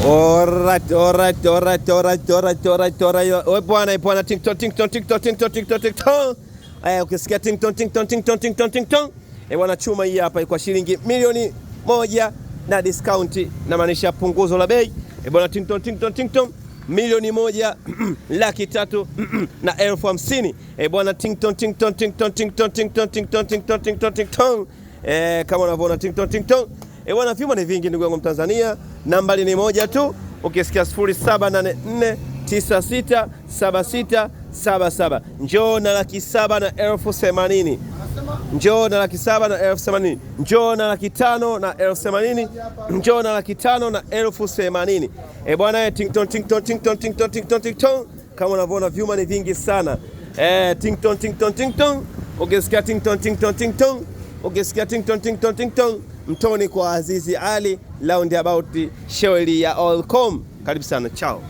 Alright. Oi bwana TikTok. Ukisikia TikTok. Bwana chuma hii hapa kwa shilingi milioni 1 na discount na maanisha punguzo la bei. Bwana TikTok milioni 1 laki 3 na 50,000. Bwana TikTok. Kama unavyoona TikTok. Bwana vyuma ni vingi ndugu yangu Mtanzania. Nambari ni moja tu. Ukisikia 0784967677. Njoo na laki 7 na 80,000. Njoo na laki 7 na 80,000. Njoo na laki 5 na 80,000. Njoo na laki 5 na 80,000. Bwana TikTok. Kama unavyoona vyuma ni vingi sana. TikTok. Ukisikia TikTok. Ukisikia TikTok. Mtoni kwa Azizi Ali, roundabout Shauri ya Allcom. Karibu sana, chao.